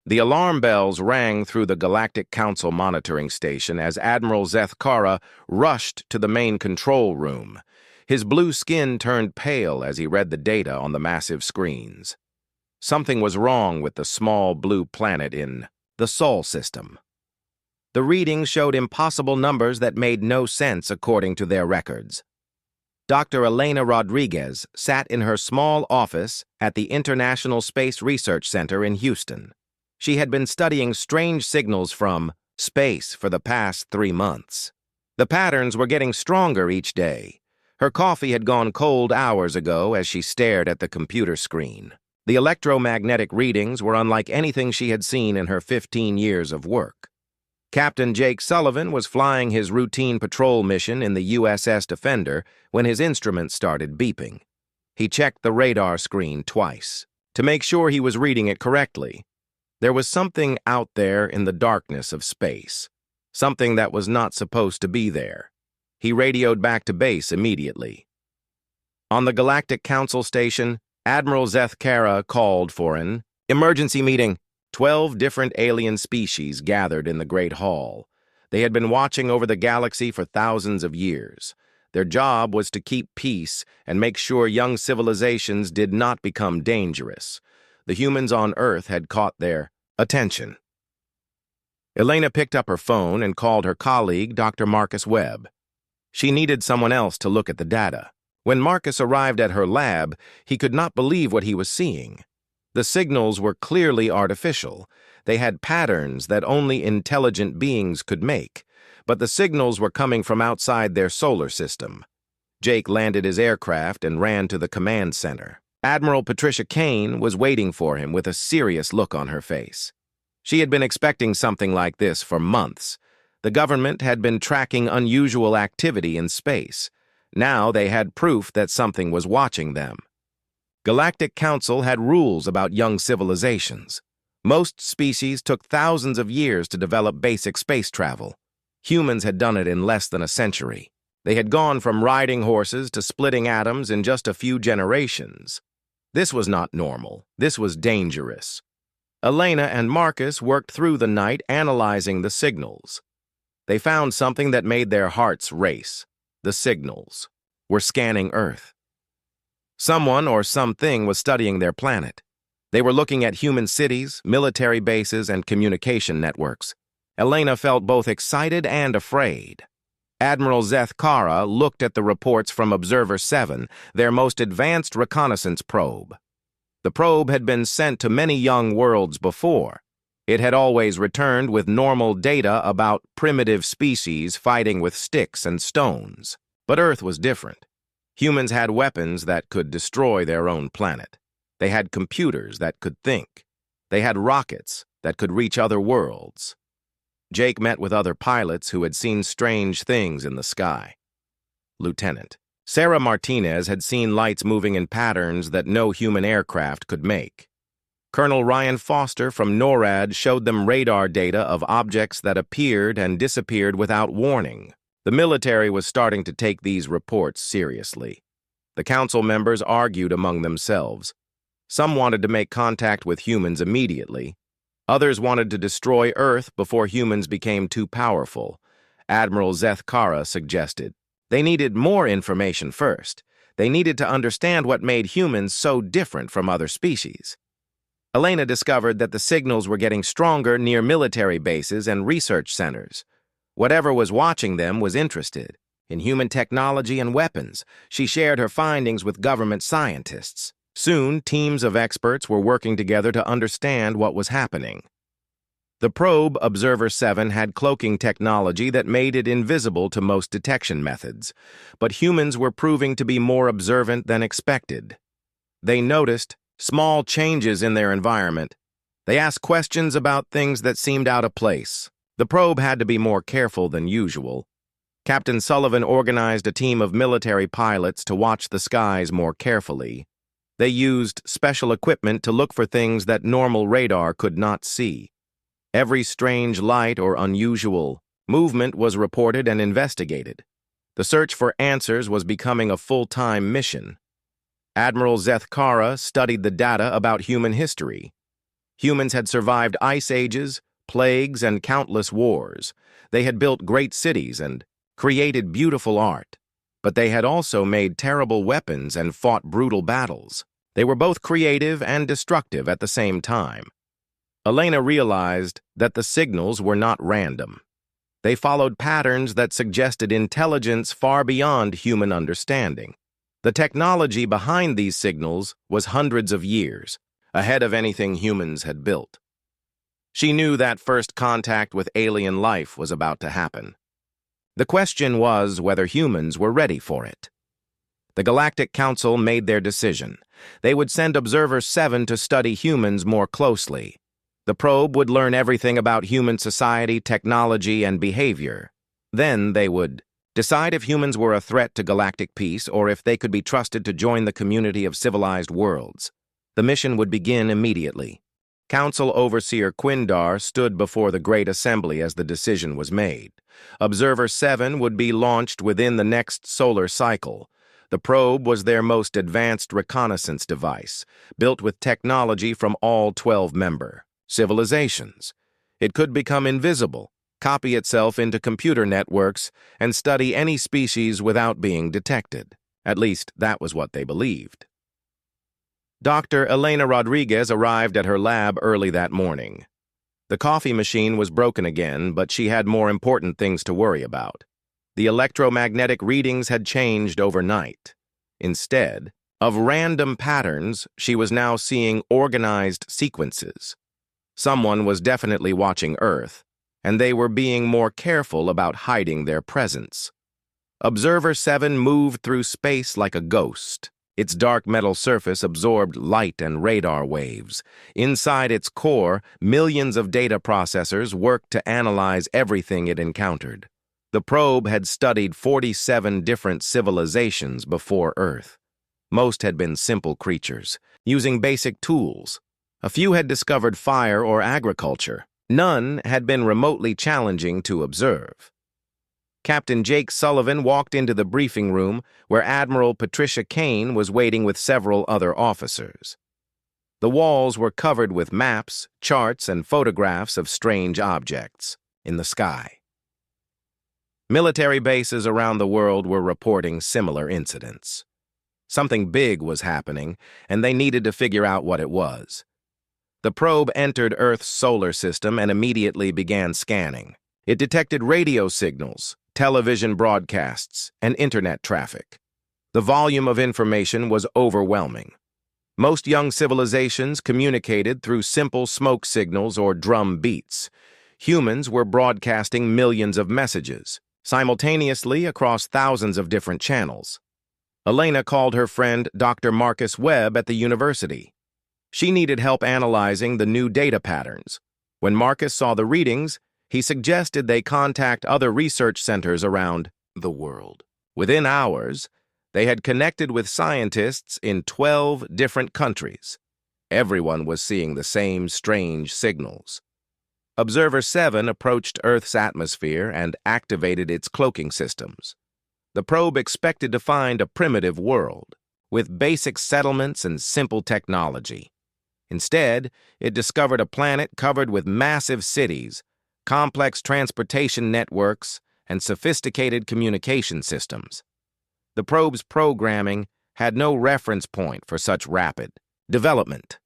The alarm bells rang through the Galactic Council monitoring station as Admiral Zeth Kara rushed to the main control room. His blue skin turned pale as he read the data on the massive screens. Something was wrong with the small blue planet in the Sol system. The readings showed impossible numbers that made no sense according to their records. Dr. Elena Rodriguez sat in her small office at the International Space Research Center in Houston. She had been studying strange signals from space for the past 3 months. The patterns were getting stronger each day. Her coffee had gone cold hours ago as she stared at the computer screen. The electromagnetic readings were unlike anything she had seen in her 15 years of work. Captain Jake Sullivan was flying his routine patrol mission in the USS Defender when his instruments started beeping. He checked the radar screen twice to make sure he was reading it correctly. There was something out there in the darkness of space, something that was not supposed to be there. He radioed back to base immediately. On the Galactic Council station, Admiral Zeth Kara called for an emergency meeting. 12 different alien species gathered in the Great Hall. They had been watching over the galaxy for thousands of years. Their job was to keep peace and make sure young civilizations did not become dangerous. The humans on Earth had caught their attention. Elena picked up her phone and called her colleague, Dr. Marcus Webb. She needed someone else to look at the data. When Marcus arrived at her lab, he could not believe what he was seeing. The signals were clearly artificial. They had patterns that only intelligent beings could make, but the signals were coming from outside their solar system. Jake landed his aircraft and ran to the command center. Admiral Patricia Kane was waiting for him with a serious look on her face. She had been expecting something like this for months. The government had been tracking unusual activity in space. Now they had proof that something was watching them. Galactic Council had rules about young civilizations. Most species took thousands of years to develop basic space travel. Humans had done it in less than a century. They had gone from riding horses to splitting atoms in just a few generations. This was not normal. This was dangerous. Elena and Marcus worked through the night analyzing the signals. They found something that made their hearts race. The signals were scanning Earth. Someone or something was studying their planet. They were looking at human cities, military bases, and communication networks. Elena felt both excited and afraid. Admiral Zeth Kara looked at the reports from Observer 7, their most advanced reconnaissance probe. The probe had been sent to many young worlds before. It had always returned with normal data about primitive species fighting with sticks and stones. But Earth was different. Humans had weapons that could destroy their own planet. They had computers that could think. They had rockets that could reach other worlds. Jake met with other pilots who had seen strange things in the sky. Lieutenant Sarah Martinez had seen lights moving in patterns that no human aircraft could make. Colonel Ryan Foster from NORAD showed them radar data of objects that appeared and disappeared without warning. The military was starting to take these reports seriously. The council members argued among themselves. Some wanted to make contact with humans immediately. Others wanted to destroy Earth before humans became too powerful. Admiral Zeth Kara suggested they needed more information first. They needed to understand what made humans so different from other species. Elena discovered that the signals were getting stronger near military bases and research centers. Whatever was watching them was interested in human technology and weapons. She shared her findings with government scientists. Soon, teams of experts were working together to understand what was happening. The probe, Observer 7, had cloaking technology that made it invisible to most detection methods, but humans were proving to be more observant than expected. They noticed small changes in their environment. They asked questions about things that seemed out of place. The probe had to be more careful than usual. Captain Sullivan organized a team of military pilots to watch the skies more carefully. They used special equipment to look for things that normal radar could not see. Every strange light or unusual movement was reported and investigated. The search for answers was becoming a full-time mission. Admiral Zeth Kara studied the data about human history. Humans had survived ice ages, plagues, and countless wars. They had built great cities and created beautiful art. But they had also made terrible weapons and fought brutal battles. They were both creative and destructive at the same time. Elena realized that the signals were not random. They followed patterns that suggested intelligence far beyond human understanding. The technology behind these signals was hundreds of years ahead of anything humans had built. She knew that first contact with alien life was about to happen. The question was whether humans were ready for it. The Galactic Council made their decision. They would send Observer 7 to study humans more closely. The probe would learn everything about human society, technology, and behavior. Then they would decide if humans were a threat to galactic peace or if they could be trusted to join the community of civilized worlds. The mission would begin immediately. Council Overseer Quindar stood before the Great Assembly as the decision was made. Observer 7 would be launched within the next solar cycle. The probe was their most advanced reconnaissance device, built with technology from all 12 member civilizations. It could become invisible, copy itself into computer networks, and study any species without being detected. At least, that was what they believed. Dr. Elena Rodriguez arrived at her lab early that morning. The coffee machine was broken again, but she had more important things to worry about. The electromagnetic readings had changed overnight. Instead of random patterns, she was now seeing organized sequences. Someone was definitely watching Earth, and they were being more careful about hiding their presence. Observer 7 moved through space like a ghost. Its dark metal surface absorbed light and radar waves. Inside its core, millions of data processors worked to analyze everything it encountered. The probe had studied 47 different civilizations before Earth. Most had been simple creatures, using basic tools. A few had discovered fire or agriculture. None had been remotely challenging to observe. Captain Jake Sullivan walked into the briefing room where Admiral Patricia Kane was waiting with several other officers. The walls were covered with maps, charts, and photographs of strange objects in the sky. Military bases around the world were reporting similar incidents. Something big was happening, and they needed to figure out what it was. The probe entered Earth's solar system and immediately began scanning. It detected radio signals, television broadcasts, and internet traffic. The volume of information was overwhelming. Most young civilizations communicated through simple smoke signals or drum beats. Humans were broadcasting millions of messages, simultaneously across thousands of different channels. Elena called her friend Dr. Marcus Webb at the university. She needed help analyzing the new data patterns. When Marcus saw the readings, he suggested they contact other research centers around the world. Within hours, they had connected with scientists in 12 different countries. Everyone was seeing the same strange signals. Observer 7 approached Earth's atmosphere and activated its cloaking systems. The probe expected to find a primitive world, with basic settlements and simple technology. Instead, it discovered a planet covered with massive cities, complex transportation networks, and sophisticated communication systems. The probe's programming had no reference point for such rapid development.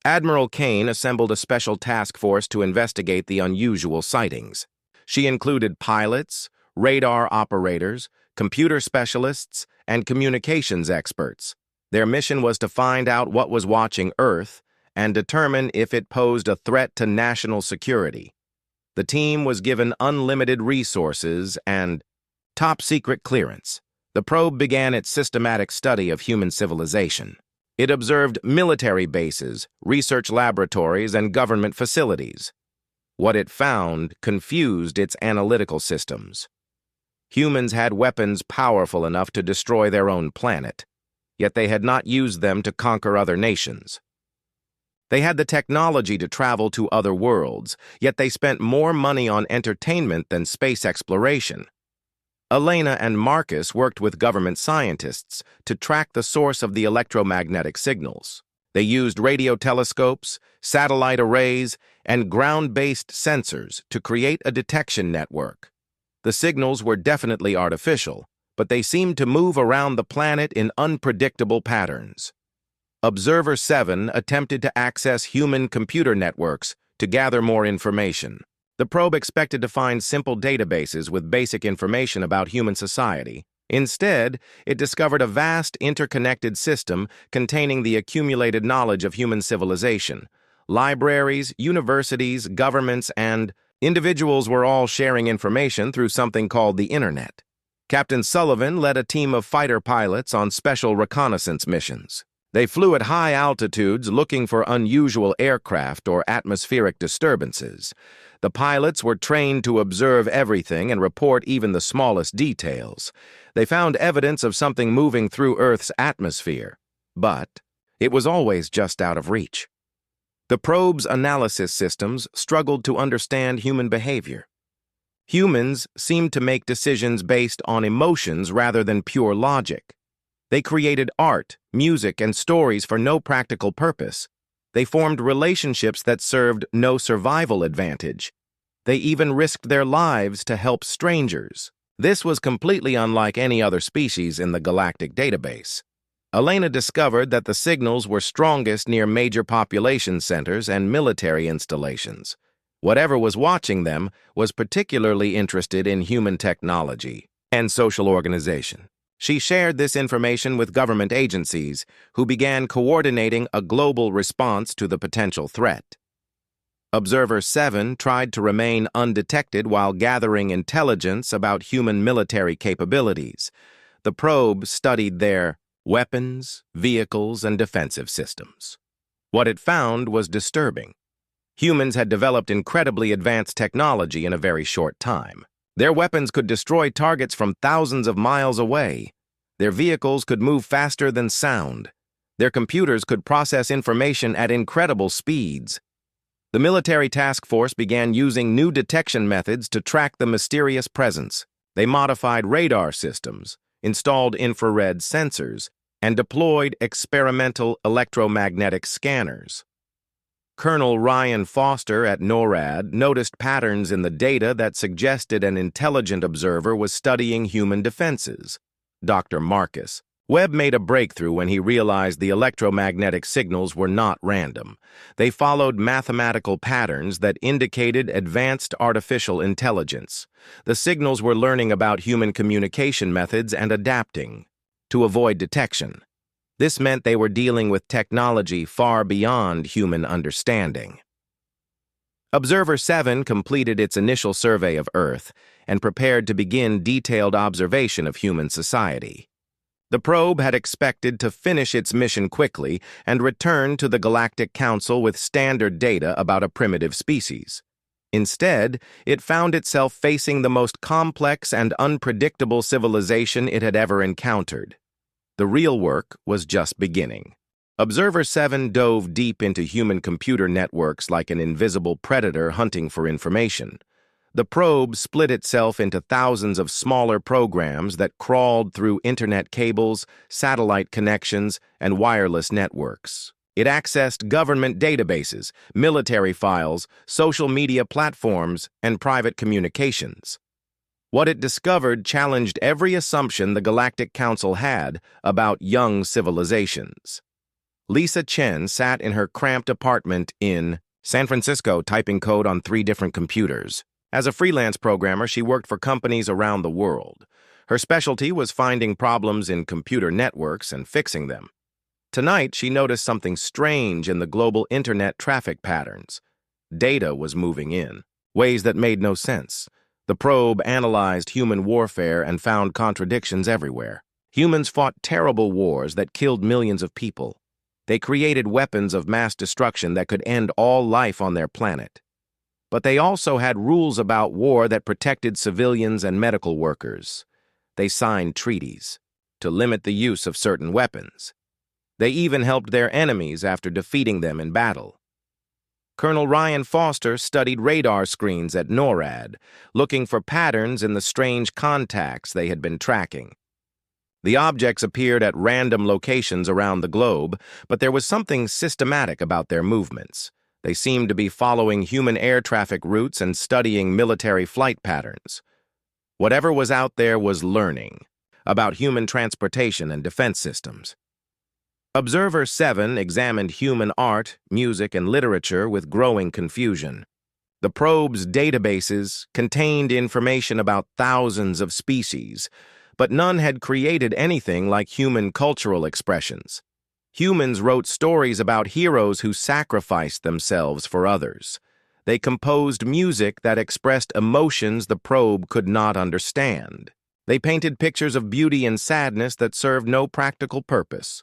Admiral Kane assembled a special task force to investigate the unusual sightings. She included pilots, radar operators, computer specialists, and communications experts. Their mission was to find out what was watching Earth and determine if it posed a threat to national security. The team was given unlimited resources and top-secret clearance. The probe began its systematic study of human civilization. It observed military bases, research laboratories, and government facilities. What it found confused its analytical systems. Humans had weapons powerful enough to destroy their own planet, yet they had not used them to conquer other nations. They had the technology to travel to other worlds, yet they spent more money on entertainment than space exploration. Elena and Marcus worked with government scientists to track the source of the electromagnetic signals. They used radio telescopes, satellite arrays, and ground-based sensors to create a detection network. The signals were definitely artificial, but they seemed to move around the planet in unpredictable patterns. Observer 7 attempted to access human computer networks to gather more information. The probe expected to find simple databases with basic information about human society. Instead, it discovered a vast interconnected system containing the accumulated knowledge of human civilization. Libraries, universities, governments, and individuals were all sharing information through something called the Internet. Captain Sullivan led a team of fighter pilots on special reconnaissance missions. They flew at high altitudes looking for unusual aircraft or atmospheric disturbances. The pilots were trained to observe everything and report even the smallest details. They found evidence of something moving through Earth's atmosphere, but it was always just out of reach. The probe's analysis systems struggled to understand human behavior. Humans seemed to make decisions based on emotions rather than pure logic. They created art, music, and stories for no practical purpose. They formed relationships that served no survival advantage. They even risked their lives to help strangers. This was completely unlike any other species in the galactic database. Elena discovered that the signals were strongest near major population centers and military installations. Whatever was watching them was particularly interested in human technology and social organization. She shared this information with government agencies, who began coordinating a global response to the potential threat. Observer 7 tried to remain undetected while gathering intelligence about human military capabilities. The probe studied their weapons, vehicles, and defensive systems. What it found was disturbing. Humans had developed incredibly advanced technology in a very short time. Their weapons could destroy targets from thousands of miles away. Their vehicles could move faster than sound. Their computers could process information at incredible speeds. The military task force began using new detection methods to track the mysterious presence. They modified radar systems, installed infrared sensors, and deployed experimental electromagnetic scanners. Colonel Ryan Foster at NORAD noticed patterns in the data that suggested an intelligent observer was studying human defenses. Dr. Marcus Webb made a breakthrough when he realized the electromagnetic signals were not random. They followed mathematical patterns that indicated advanced artificial intelligence. The signals were learning about human communication methods and adapting to avoid detection. This meant they were dealing with technology far beyond human understanding. Observer 7 completed its initial survey of Earth and prepared to begin detailed observation of human society. The probe had expected to finish its mission quickly and return to the Galactic Council with standard data about a primitive species. Instead, it found itself facing the most complex and unpredictable civilization it had ever encountered. The real work was just beginning. Observer 7 dove deep into human computer networks like an invisible predator hunting for information. The probe split itself into thousands of smaller programs that crawled through internet cables, satellite connections, and wireless networks. It accessed government databases, military files, social media platforms, and private communications. What it discovered challenged every assumption the Galactic Council had about young civilizations. Lisa Chen sat in her cramped apartment in San Francisco typing code on 3 different computers. As a freelance programmer, she worked for companies around the world. Her specialty was finding problems in computer networks and fixing them. Tonight, she noticed something strange in the global internet traffic patterns. Data was moving in, ways that made no sense. The probe analyzed human warfare and found contradictions everywhere. Humans fought terrible wars that killed millions of people. They created weapons of mass destruction that could end all life on their planet. But they also had rules about war that protected civilians and medical workers. They signed treaties to limit the use of certain weapons. They even helped their enemies after defeating them in battle. Colonel Ryan Foster studied radar screens at NORAD, looking for patterns in the strange contacts they had been tracking. The objects appeared at random locations around the globe, but there was something systematic about their movements. They seemed to be following human air traffic routes and studying military flight patterns. Whatever was out there was learning about human transportation and defense systems. Observer 7 examined human art, music, and literature with growing confusion. The probe's databases contained information about thousands of species, but none had created anything like human cultural expressions. Humans wrote stories about heroes who sacrificed themselves for others. They composed music that expressed emotions the probe could not understand. They painted pictures of beauty and sadness that served no practical purpose.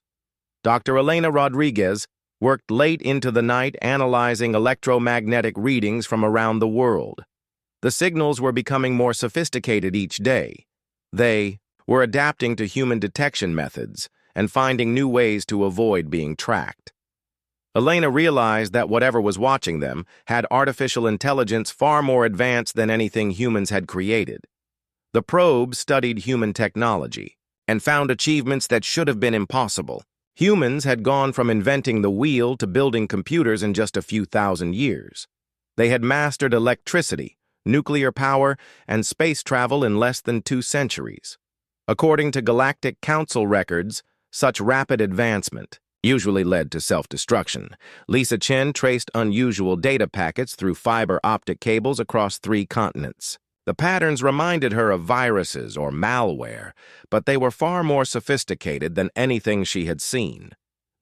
Dr. Elena Rodriguez worked late into the night analyzing electromagnetic readings from around the world. The signals were becoming more sophisticated each day. They were adapting to human detection methods and finding new ways to avoid being tracked. Elena realized that whatever was watching them had artificial intelligence far more advanced than anything humans had created. The probe studied human technology and found achievements that should have been impossible. Humans had gone from inventing the wheel to building computers in just a few thousand years. They had mastered electricity, nuclear power, and space travel in less than 2 centuries. According to Galactic Council records, such rapid advancement usually led to self-destruction. Lisa Chen traced unusual data packets through fiber optic cables across 3 continents. The patterns reminded her of viruses or malware, but they were far more sophisticated than anything she had seen.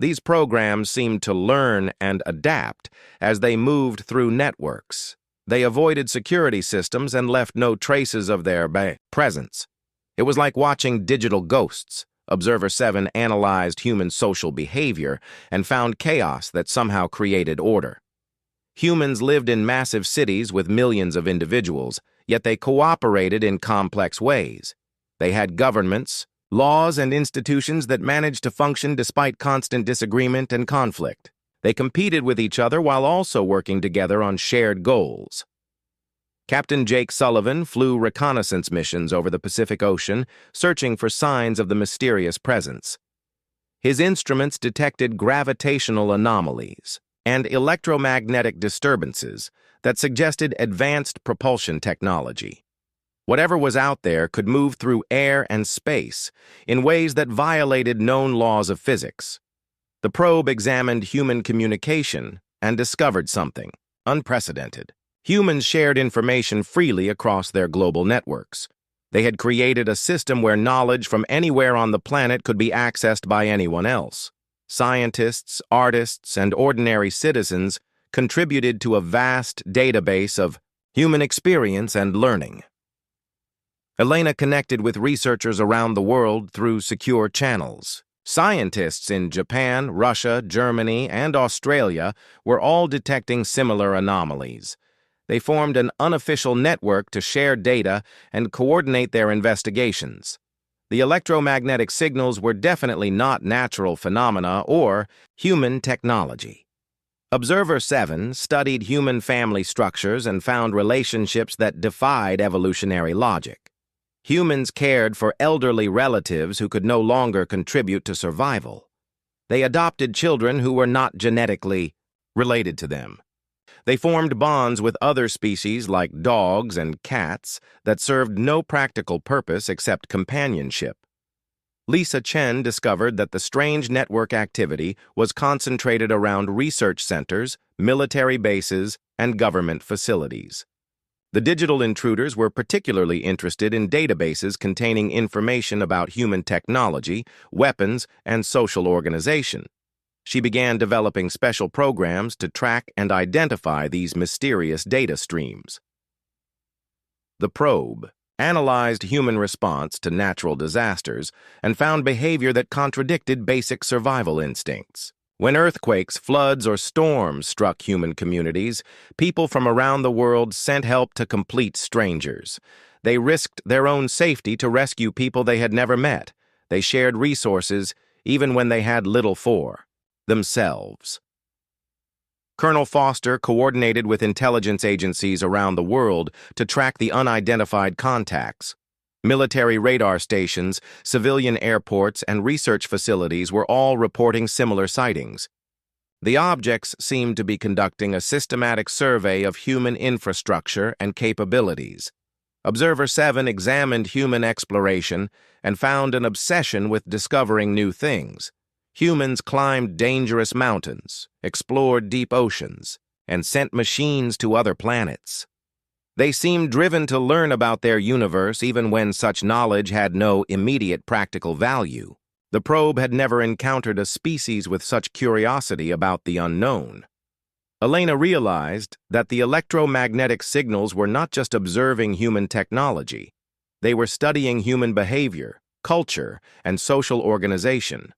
These programs seemed to learn and adapt as they moved through networks. They avoided security systems and left no traces of their presence. It was like watching digital ghosts. Observer 7 analyzed human social behavior and found chaos that somehow created order. Humans lived in massive cities with millions of individuals, yet they cooperated in complex ways. They had governments, laws, and institutions that managed to function despite constant disagreement and conflict. They competed with each other while also working together on shared goals. Captain Jake Sullivan flew reconnaissance missions over the Pacific Ocean, searching for signs of the mysterious presence. His instruments detected gravitational anomalies and electromagnetic disturbances that suggested advanced propulsion technology. Whatever was out there could move through air and space in ways that violated known laws of physics. The probe examined human communication and discovered something unprecedented. Humans shared information freely across their global networks. They had created a system where knowledge from anywhere on the planet could be accessed by anyone else. Scientists, artists, and ordinary citizens contributed to a vast database of human experience and learning. Elena connected with researchers around the world through secure channels. Scientists in Japan, Russia, Germany, and Australia were all detecting similar anomalies. They formed an unofficial network to share data and coordinate their investigations. The electromagnetic signals were definitely not natural phenomena or human technology. Observer 7 studied human family structures and found relationships that defied evolutionary logic. Humans cared for elderly relatives who could no longer contribute to survival. They adopted children who were not genetically related to them. They formed bonds with other species like dogs and cats that served no practical purpose except companionship. Lisa Chen discovered that the strange network activity was concentrated around research centers, military bases, and government facilities. The digital intruders were particularly interested in databases containing information about human technology, weapons, and social organization. She began developing special programs to track and identify these mysterious data streams. The probe analyzed human response to natural disasters and found behavior that contradicted basic survival instincts. When earthquakes, floods, or storms struck human communities, people from around the world sent help to complete strangers. They risked their own safety to rescue people they had never met. They shared resources even when they had little for themselves. Colonel Foster coordinated with intelligence agencies around the world to track the unidentified contacts. Military radar stations, civilian airports, and research facilities were all reporting similar sightings. The objects seemed to be conducting a systematic survey of human infrastructure and capabilities. Observer 7 examined human exploration and found an obsession with discovering new things. Humans climbed dangerous mountains, explored deep oceans, and sent machines to other planets. They seemed driven to learn about their universe even when such knowledge had no immediate practical value. The probe had never encountered a species with such curiosity about the unknown. Elena realized that the electromagnetic signals were not just observing human technology. They were studying human behavior, culture, and social organization.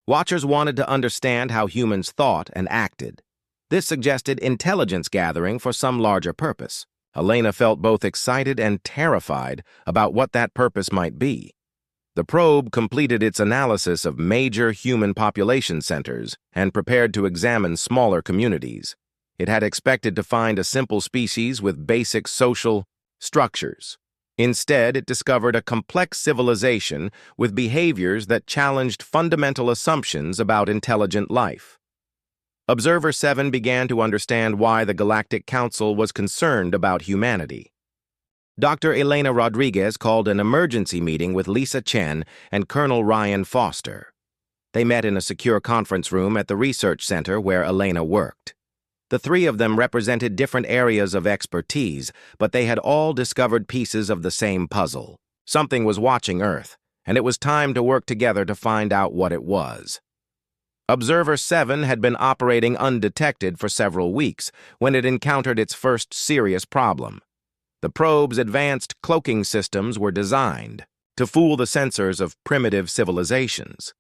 Watchers wanted to understand how humans thought and acted. This suggested intelligence gathering for some larger purpose. Elena felt both excited and terrified about what that purpose might be. The probe completed its analysis of major human population centers and prepared to examine smaller communities. It had expected to find a simple species with basic social structures. Instead, it discovered a complex civilization with behaviors that challenged fundamental assumptions about intelligent life. Observer 7 began to understand why the Galactic Council was concerned about humanity. Dr. Elena Rodriguez called an emergency meeting with Lisa Chen and Colonel Ryan Foster. They met in a secure conference room at the research center where Elena worked. The three of them represented different areas of expertise, but they had all discovered pieces of the same puzzle. Something was watching Earth, and it was time to work together to find out what it was. Observer 7 had been operating undetected for several weeks when it encountered its first serious problem. The probe's advanced cloaking systems were designed to fool the sensors of primitive civilizations.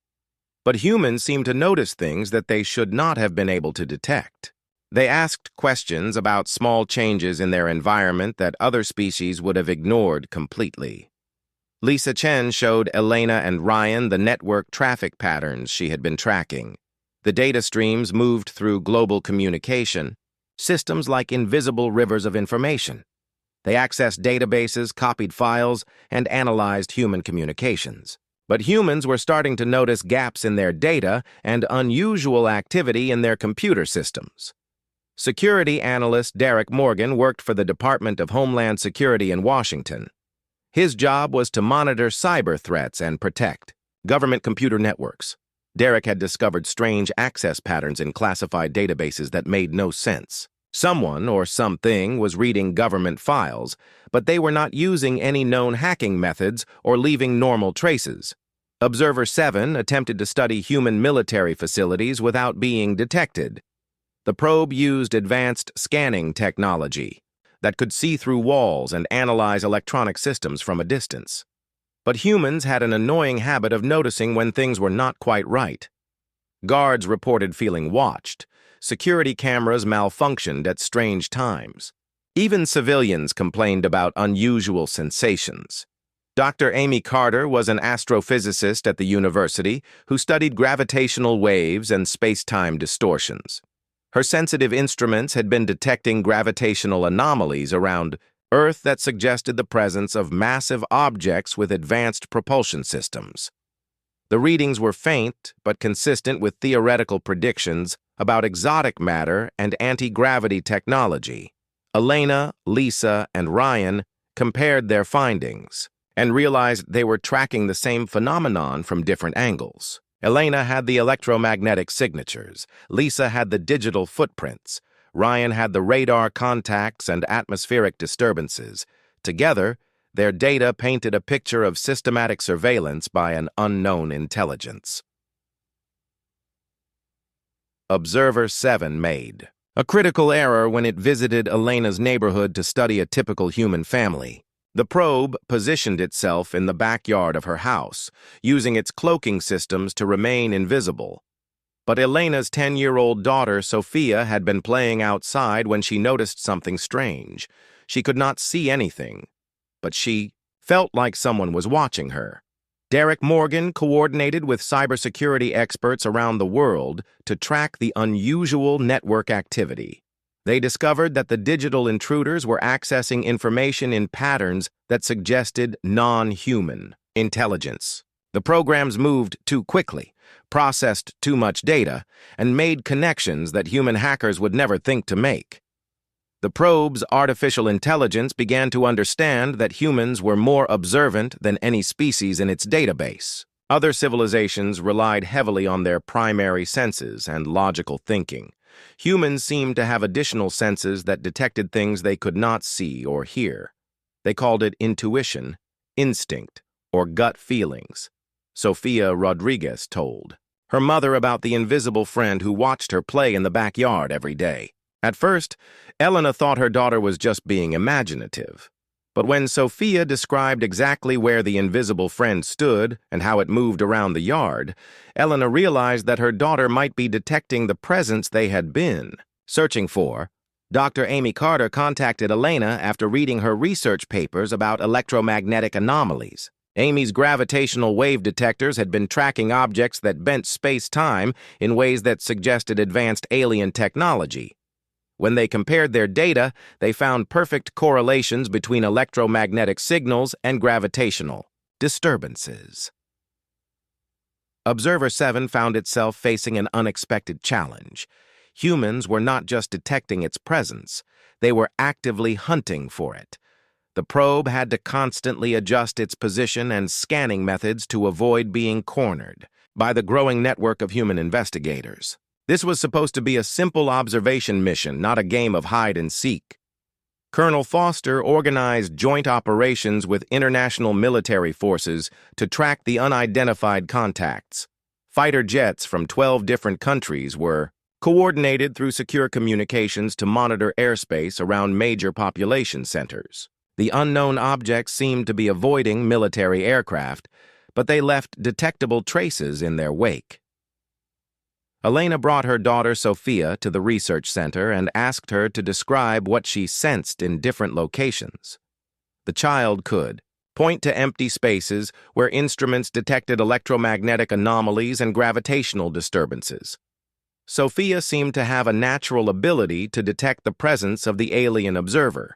But humans seemed to notice things that they should not have been able to detect. They asked questions about small changes in their environment that other species would have ignored completely. Lisa Chen showed Elena and Ryan the network traffic patterns she had been tracking. The data streams moved through global communication, systems like invisible rivers of information. They accessed databases, copied files, and analyzed human communications. But humans were starting to notice gaps in their data and unusual activity in their computer systems. Security analyst Derek Morgan worked for the Department of Homeland Security in Washington. His job was to monitor cyber threats and protect government computer networks. Derek had discovered strange access patterns in classified databases that made no sense. Someone or something was reading government files, but they were not using any known hacking methods or leaving normal traces. Observer 7 attempted to study human military facilities without being detected. The probe used advanced scanning technology that could see through walls and analyze electronic systems from a distance. But humans had an annoying habit of noticing when things were not quite right. Guards reported feeling watched. Security cameras malfunctioned at strange times. Even civilians complained about unusual sensations. Dr. Amy Carter was an astrophysicist at the university who studied gravitational waves and space-time distortions. Her sensitive instruments had been detecting gravitational anomalies around Earth that suggested the presence of massive objects with advanced propulsion systems. The readings were faint but consistent with theoretical predictions about exotic matter and anti-gravity technology. Elena, Lisa, and Ryan compared their findings and realized they were tracking the same phenomenon from different angles. Elena had the electromagnetic signatures. Lisa had the digital footprints. Ryan had the radar contacts and atmospheric disturbances. Together, their data painted a picture of systematic surveillance by an unknown intelligence. Observer 7 made a critical error when it visited Elena's neighborhood to study a typical human family. The probe positioned itself in the backyard of her house, using its cloaking systems to remain invisible. But Elena's 10-year-old daughter, Sophia, had been playing outside when she noticed something strange. She could not see anything, but she felt like someone was watching her. Derek Morgan coordinated with cybersecurity experts around the world to track the unusual network activity. They discovered that the digital intruders were accessing information in patterns that suggested non-human intelligence. The programs moved too quickly, processed too much data, and made connections that human hackers would never think to make. The probe's artificial intelligence began to understand that humans were more observant than any species in its database. Other civilizations relied heavily on their primary senses and logical thinking. Humans seemed to have additional senses that detected things they could not see or hear. They called it intuition, instinct, or gut feelings. Sofia Rodriguez told her mother about the invisible friend who watched her play in the backyard every day. At first, Elena thought her daughter was just being imaginative. But when Sofia described exactly where the invisible friend stood and how it moved around the yard, Elena realized that her daughter might be detecting the presence they had been searching for. Dr. Amy Carter contacted Elena after reading her research papers about electromagnetic anomalies. Amy's gravitational wave detectors had been tracking objects that bent space-time in ways that suggested advanced alien technology. When they compared their data, they found perfect correlations between electromagnetic signals and gravitational disturbances. Observer 7 found itself facing an unexpected challenge. Humans were not just detecting its presence, they were actively hunting for it. The probe had to constantly adjust its position and scanning methods to avoid being cornered by the growing network of human investigators. This was supposed to be a simple observation mission, not a game of hide and seek. Colonel Foster organized joint operations with international military forces to track the unidentified contacts. Fighter jets from 12 different countries were coordinated through secure communications to monitor airspace around major population centers. The unknown objects seemed to be avoiding military aircraft, but they left detectable traces in their wake. Elena brought her daughter Sofia to the research center and asked her to describe what she sensed in different locations. The child could point to empty spaces where instruments detected electromagnetic anomalies and gravitational disturbances. Sofia seemed to have a natural ability to detect the presence of the alien observer.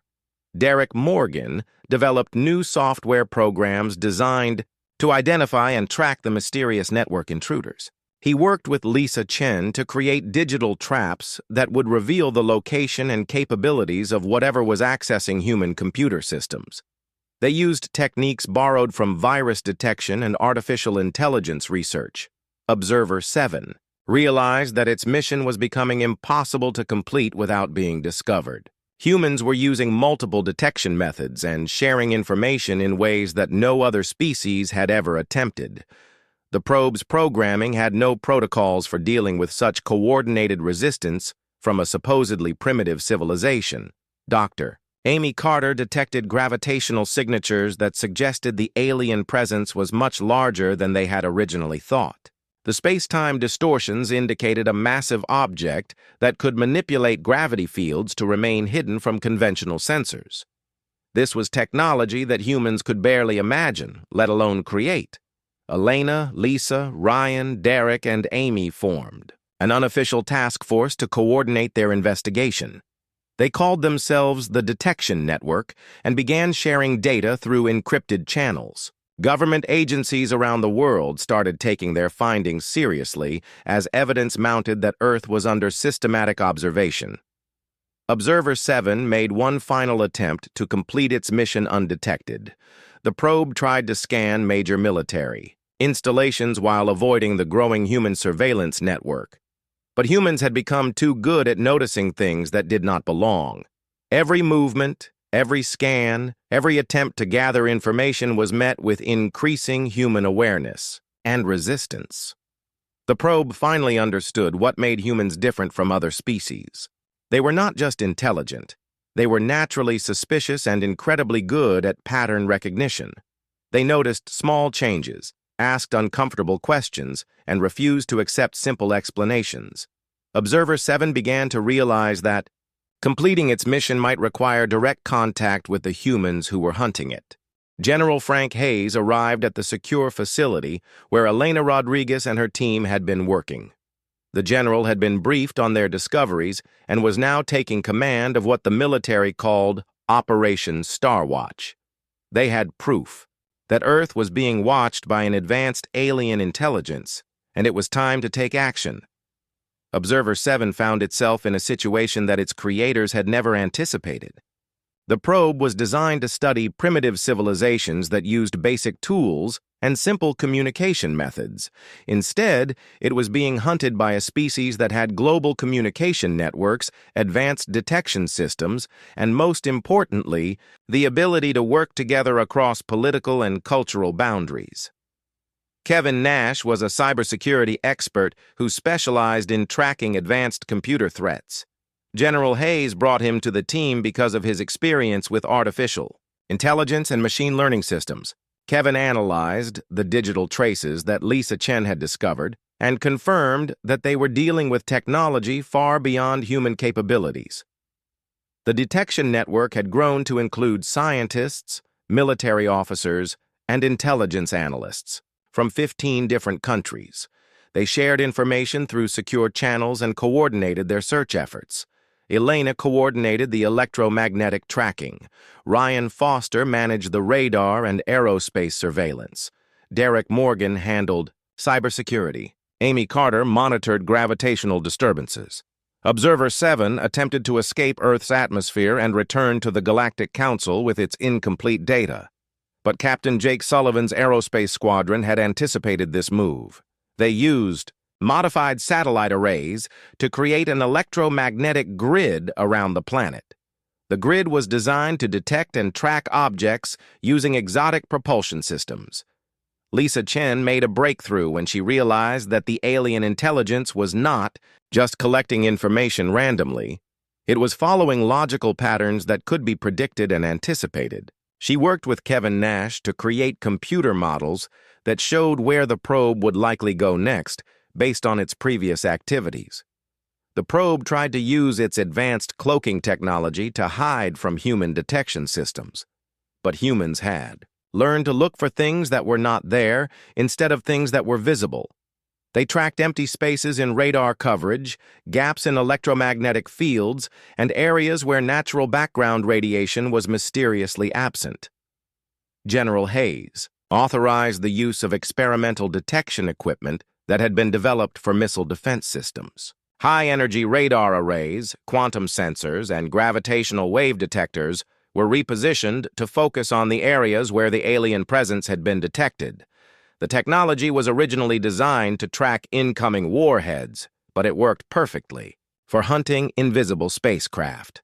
Derek Morgan developed new software programs designed to identify and track the mysterious network intruders. He worked with Lisa Chen to create digital traps that would reveal the location and capabilities of whatever was accessing human computer systems. They used techniques borrowed from virus detection and artificial intelligence research. Observer 7 realized that its mission was becoming impossible to complete without being discovered. Humans were using multiple detection methods and sharing information in ways that no other species had ever attempted. The probe's programming had no protocols for dealing with such coordinated resistance from a supposedly primitive civilization. Dr. Amy Carter detected gravitational signatures that suggested the alien presence was much larger than they had originally thought. The space-time distortions indicated a massive object that could manipulate gravity fields to remain hidden from conventional sensors. This was technology that humans could barely imagine, let alone create. Elena, Lisa, Ryan, Derek, and Amy formed an unofficial task force to coordinate their investigation. They called themselves the Detection Network and began sharing data through encrypted channels. Government agencies around the world started taking their findings seriously as evidence mounted that Earth was under systematic observation. Observer 7 made one final attempt to complete its mission undetected. The probe tried to scan major military installations while avoiding the growing human surveillance network. But humans had become too good at noticing things that did not belong. Every movement, every scan, every attempt to gather information was met with increasing human awareness and resistance. The probe finally understood what made humans different from other species. They were not just intelligent. They were naturally suspicious and incredibly good at pattern recognition. They noticed small changes, asked uncomfortable questions, and refused to accept simple explanations. Observer 7 began to realize that completing its mission might require direct contact with the humans who were hunting it. General Frank Hayes arrived at the secure facility where Elena Rodriguez and her team had been working. The general had been briefed on their discoveries and was now taking command of what the military called Operation Starwatch. They had proof that Earth was being watched by an advanced alien intelligence, and it was time to take action. Observer 7 found itself in a situation that its creators had never anticipated. The probe was designed to study primitive civilizations that used basic tools and simple communication methods. Instead, it was being hunted by a species that had global communication networks, advanced detection systems, and most importantly, the ability to work together across political and cultural boundaries. Kevin Nash was a cybersecurity expert who specialized in tracking advanced computer threats. General Hayes brought him to the team because of his experience with artificial intelligence and machine learning systems. Kevin analyzed the digital traces that Lisa Chen had discovered and confirmed that they were dealing with technology far beyond human capabilities. The detection network had grown to include scientists, military officers, and intelligence analysts from 15 different countries. They shared information through secure channels and coordinated their search efforts. Elena coordinated the electromagnetic tracking. Ryan Foster managed the radar and aerospace surveillance. Derek Morgan handled cybersecurity. Amy Carter monitored gravitational disturbances. Observer 7 attempted to escape Earth's atmosphere and return to the Galactic Council with its incomplete data. But Captain Jake Sullivan's aerospace squadron had anticipated this move. They used modified satellite arrays to create an electromagnetic grid around the planet. The grid was designed to detect and track objects using exotic propulsion systems. Lisa Chen made a breakthrough when she realized that the alien intelligence was not just collecting information randomly. It was following logical patterns that could be predicted and anticipated. She worked with Kevin Nash to create computer models that showed where the probe would likely go next, based on its previous activities. The probe tried to use its advanced cloaking technology to hide from human detection systems. But humans had learned to look for things that were not there instead of things that were visible. They tracked empty spaces in radar coverage, gaps in electromagnetic fields, and areas where natural background radiation was mysteriously absent. General Hayes authorized the use of experimental detection equipment that had been developed for missile defense systems. High-energy radar arrays, quantum sensors, and gravitational wave detectors were repositioned to focus on the areas where the alien presence had been detected. The technology was originally designed to track incoming warheads, but it worked perfectly for hunting invisible spacecraft.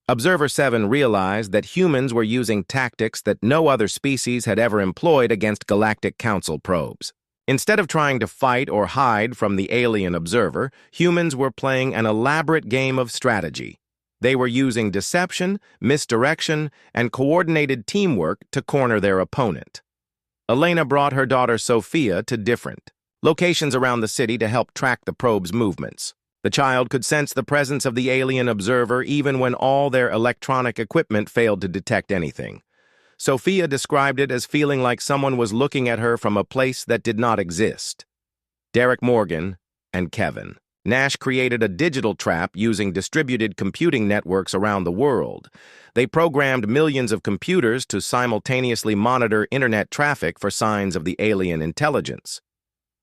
Observer 7 realized that humans were using tactics that no other species had ever employed against Galactic Council probes. Instead of trying to fight or hide from the alien observer, humans were playing an elaborate game of strategy. They were using deception, misdirection, and coordinated teamwork to corner their opponent. Elena brought her daughter Sophia to different locations around the city to help track the probe's movements. The child could sense the presence of the alien observer even when all their electronic equipment failed to detect anything. Sophia described it as feeling like someone was looking at her from a place that did not exist. Derek Morgan and Kevin Nash created a digital trap using distributed computing networks around the world. They programmed millions of computers to simultaneously monitor internet traffic for signs of the alien intelligence.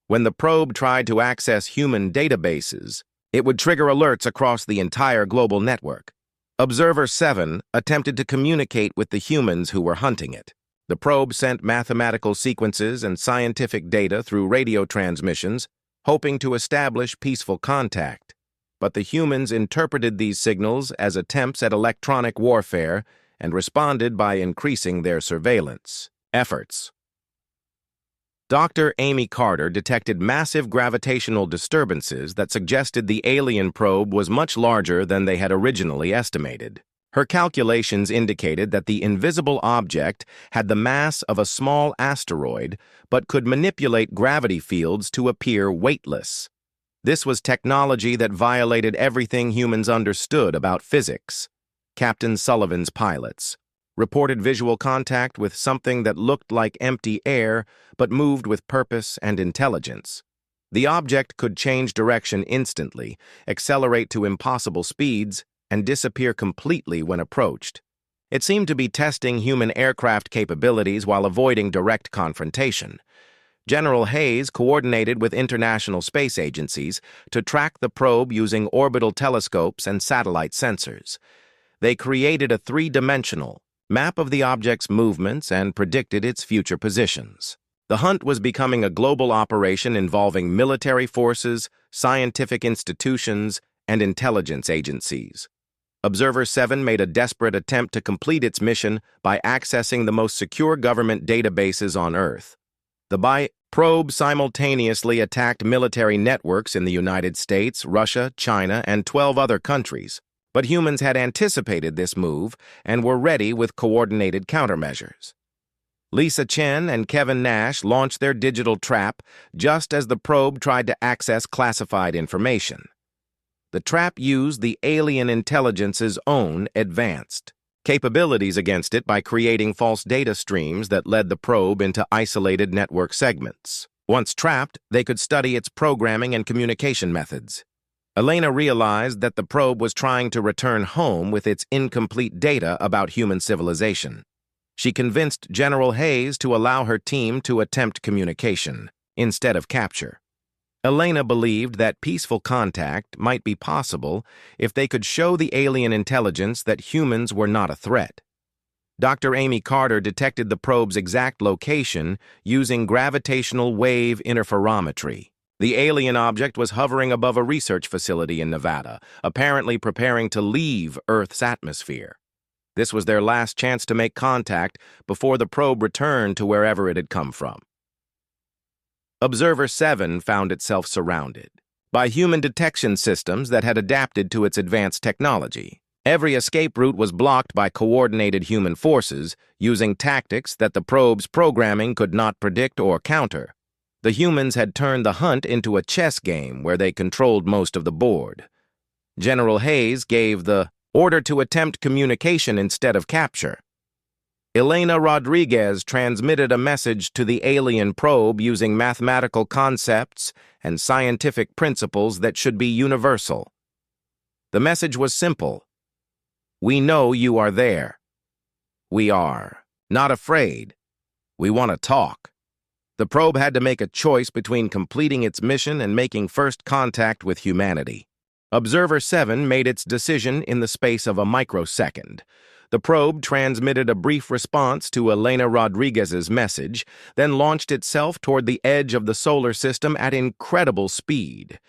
When the probe tried to access human databases, it would trigger alerts across the entire global network. Observer 7 attempted to communicate with the humans who were hunting it. The probe sent mathematical sequences and scientific data through radio transmissions, hoping to establish peaceful contact. But the humans interpreted these signals as attempts at electronic warfare and responded by increasing their surveillance efforts. Dr. Amy Carter detected massive gravitational disturbances that suggested the alien probe was much larger than they had originally estimated. Her calculations indicated that the invisible object had the mass of a small asteroid but could manipulate gravity fields to appear weightless. This was technology that violated everything humans understood about physics. Captain Sullivan's pilots reported visual contact with something that looked like empty air but moved with purpose and intelligence. The object could change direction instantly, accelerate to impossible speeds, and disappear completely when approached. It seemed to be testing human aircraft capabilities while avoiding direct confrontation. General Hayes coordinated with international space agencies to track the probe using orbital telescopes and satellite sensors. They created a three-dimensional map of the object's movements and predicted its future positions. The hunt was becoming a global operation involving military forces, scientific institutions, and intelligence agencies. Observer 7 made a desperate attempt to complete its mission by accessing the most secure government databases on Earth. The probe simultaneously attacked military networks in the United States, Russia, China, and 12 other countries. But humans had anticipated this move and were ready with coordinated countermeasures. Lisa Chen and Kevin Nash launched their digital trap just as the probe tried to access classified information. The trap used the alien intelligence's own advanced capabilities against it by creating false data streams that led the probe into isolated network segments. Once trapped, they could study its programming and communication methods. Elena realized that the probe was trying to return home with its incomplete data about human civilization. She convinced General Hayes to allow her team to attempt communication instead of capture. Elena believed that peaceful contact might be possible if they could show the alien intelligence that humans were not a threat. Dr. Amy Carter detected the probe's exact location using gravitational wave interferometry. The alien object was hovering above a research facility in Nevada, apparently preparing to leave Earth's atmosphere. This was their last chance to make contact before the probe returned to wherever it had come from. Observer 7 found itself surrounded by human detection systems that had adapted to its advanced technology. Every escape route was blocked by coordinated human forces using tactics that the probe's programming could not predict or counter. The humans had turned the hunt into a chess game where they controlled most of the board. General Hayes gave the order to attempt communication instead of capture. Elena Rodriguez transmitted a message to the alien probe using mathematical concepts and scientific principles that should be universal. The message was simple. We know you are there. We are not afraid. We want to talk. The probe had to make a choice between completing its mission and making first contact with humanity. Observer 7 made its decision in the space of a microsecond. The probe transmitted a brief response to Elena Rodriguez's message, then launched itself toward the edge of the solar system at incredible speed.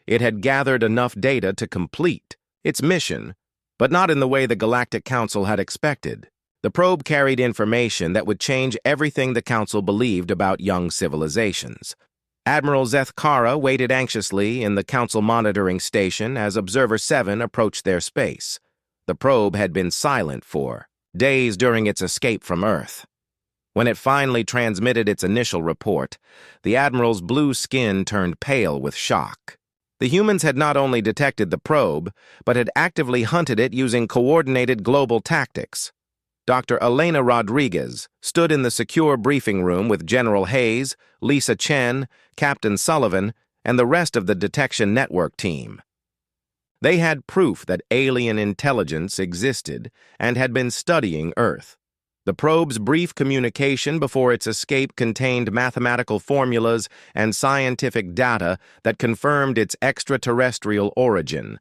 It had gathered enough data to complete its mission, but not in the way the Galactic Council had expected. The probe carried information that would change everything the Council believed about young civilizations. Admiral Zeth Kara waited anxiously in the Council monitoring station as Observer 7 approached their space. The probe had been silent for days during its escape from Earth. When it finally transmitted its initial report, the Admiral's blue skin turned pale with shock. The humans had not only detected the probe, but had actively hunted it using coordinated global tactics. Dr. Elena Rodriguez stood in the secure briefing room with General Hayes, Lisa Chen, Captain Sullivan, and the rest of the detection network team. They had proof that alien intelligence existed and had been studying Earth. The probe's brief communication before its escape contained mathematical formulas and scientific data that confirmed its extraterrestrial origin.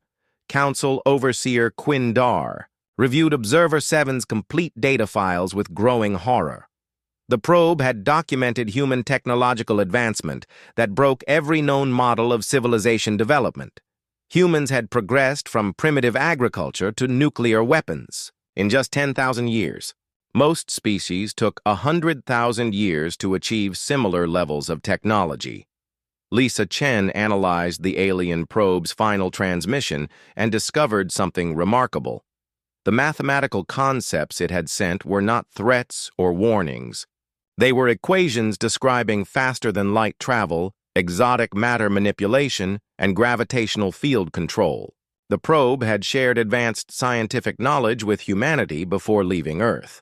Council Overseer Quinn Dar reviewed Observer 7's complete data files with growing horror. The probe had documented human technological advancement that broke every known model of civilization development. Humans had progressed from primitive agriculture to nuclear weapons in just 10,000 years. Most species took 100,000 years to achieve similar levels of technology. Lisa Chen analyzed the alien probe's final transmission and discovered something remarkable. The mathematical concepts it had sent were not threats or warnings. They were equations describing faster-than-light travel, exotic matter manipulation, and gravitational field control. The probe had shared advanced scientific knowledge with humanity before leaving Earth.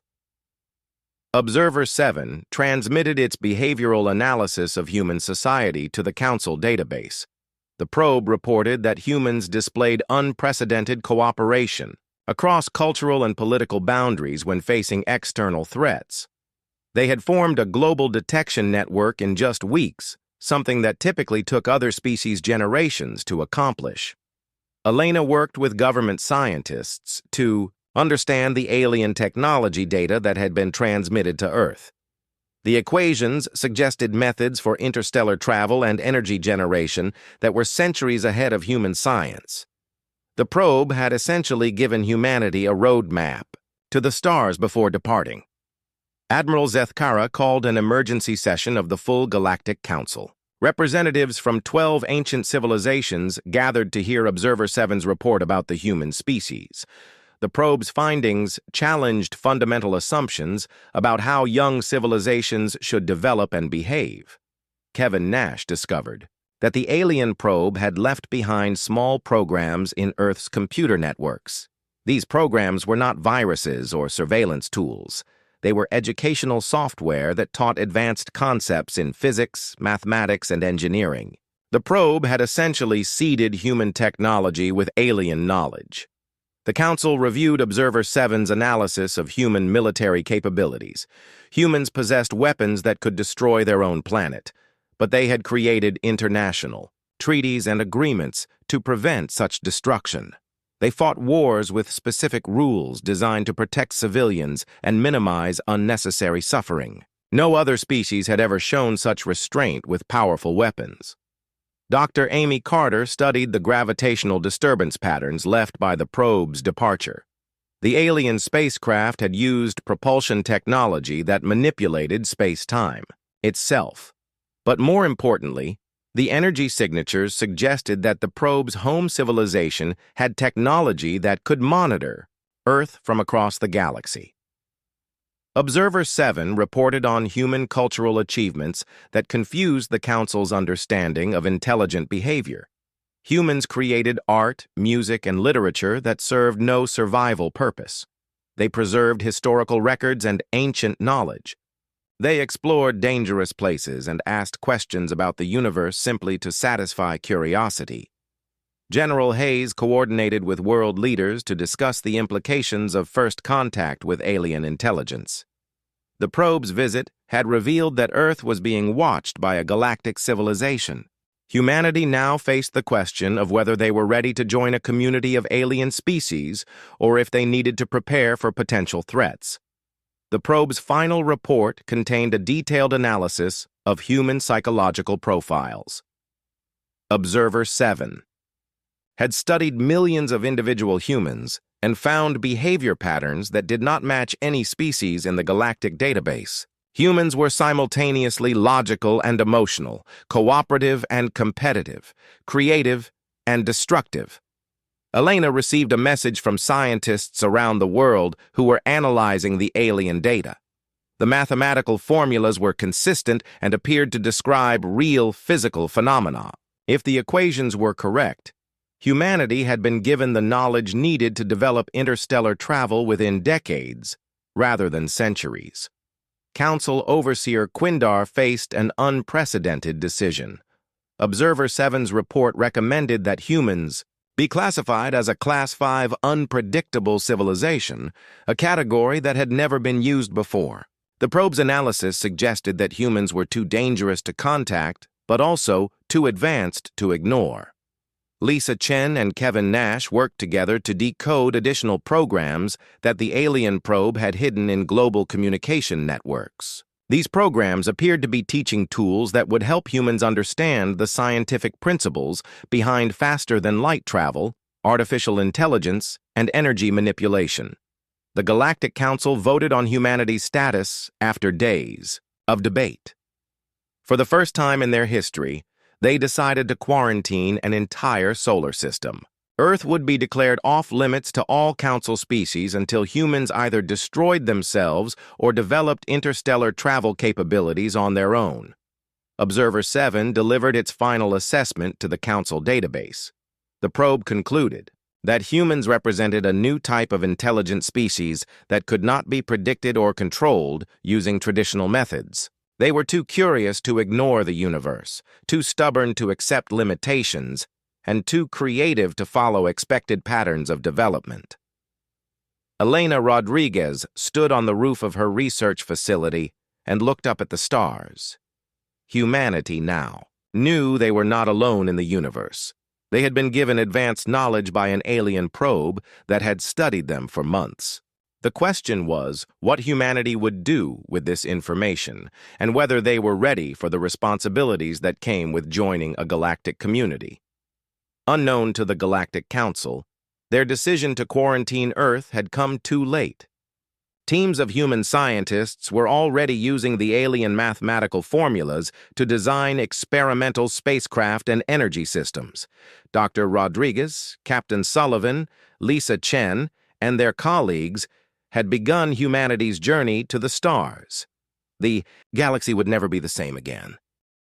Observer 7 transmitted its behavioral analysis of human society to the Council database. The probe reported that humans displayed unprecedented cooperation across cultural and political boundaries when facing external threats. They had formed a global detection network in just weeks, something that typically took other species generations to accomplish. Elena worked with government scientists to understand the alien technology data that had been transmitted to Earth. The equations suggested methods for interstellar travel and energy generation that were centuries ahead of human science. The probe had essentially given humanity a roadmap to the stars before departing. Admiral Zeth Kara called an emergency session of the full Galactic Council. Representatives from 12 ancient civilizations gathered to hear Observer 7's report about the human species. The probe's findings challenged fundamental assumptions about how young civilizations should develop and behave. Kevin Nash discovered that the alien probe had left behind small programs in Earth's computer networks. These programs were not viruses or surveillance tools. They were educational software that taught advanced concepts in physics, mathematics, and engineering. The probe had essentially seeded human technology with alien knowledge. The Council reviewed Observer 7's analysis of human military capabilities. Humans possessed weapons that could destroy their own planet, but they had created international treaties and agreements to prevent such destruction. They fought wars with specific rules designed to protect civilians and minimize unnecessary suffering. No other species had ever shown such restraint with powerful weapons. Dr. Amy Carter studied the gravitational disturbance patterns left by the probe's departure. The alien spacecraft had used propulsion technology that manipulated space-time itself. But more importantly, the energy signatures suggested that the probe's home civilization had technology that could monitor Earth from across the galaxy. Observer 7 reported on human cultural achievements that confused the Council's understanding of intelligent behavior. Humans created art, music, and literature that served no survival purpose. They preserved historical records and ancient knowledge. They explored dangerous places and asked questions about the universe simply to satisfy curiosity. General Hayes coordinated with world leaders to discuss the implications of first contact with alien intelligence. The probe's visit had revealed that Earth was being watched by a galactic civilization. Humanity now faced the question of whether they were ready to join a community of alien species or if they needed to prepare for potential threats. The probe's final report contained a detailed analysis of human psychological profiles. Observer 7 had studied millions of individual humans and found behavior patterns that did not match any species in the galactic database. Humans were simultaneously logical and emotional, cooperative and competitive, creative and destructive. Elena received a message from scientists around the world who were analyzing the alien data. The mathematical formulas were consistent and appeared to describe real physical phenomena. If the equations were correct, humanity had been given the knowledge needed to develop interstellar travel within decades, rather than centuries. Council Overseer Quindar faced an unprecedented decision. Observer 7's report recommended that humans be classified as a Class 5 unpredictable civilization, a category that had never been used before. The probe's analysis suggested that humans were too dangerous to contact, but also too advanced to ignore. Lisa Chen and Kevin Nash worked together to decode additional programs that the alien probe had hidden in global communication networks. These programs appeared to be teaching tools that would help humans understand the scientific principles behind faster-than-light travel, artificial intelligence, and energy manipulation. The Galactic Council voted on humanity's status after days of debate. For the first time in their history, they decided to quarantine an entire solar system. Earth would be declared off-limits to all Council species until humans either destroyed themselves or developed interstellar travel capabilities on their own. Observer 7 delivered its final assessment to the Council database. The probe concluded that humans represented a new type of intelligent species that could not be predicted or controlled using traditional methods. They were too curious to ignore the universe, too stubborn to accept limitations, and too creative to follow expected patterns of development. Elena Rodriguez stood on the roof of her research facility and looked up at the stars. Humanity now knew they were not alone in the universe. They had been given advanced knowledge by an alien probe that had studied them for months. The question was what humanity would do with this information, and whether they were ready for the responsibilities that came with joining a galactic community. Unknown to the Galactic Council, their decision to quarantine Earth had come too late. Teams of human scientists were already using the alien mathematical formulas to design experimental spacecraft and energy systems. Dr. Rodriguez, Captain Sullivan, Lisa Chen, and their colleagues had begun humanity's journey to the stars. The galaxy would never be the same again.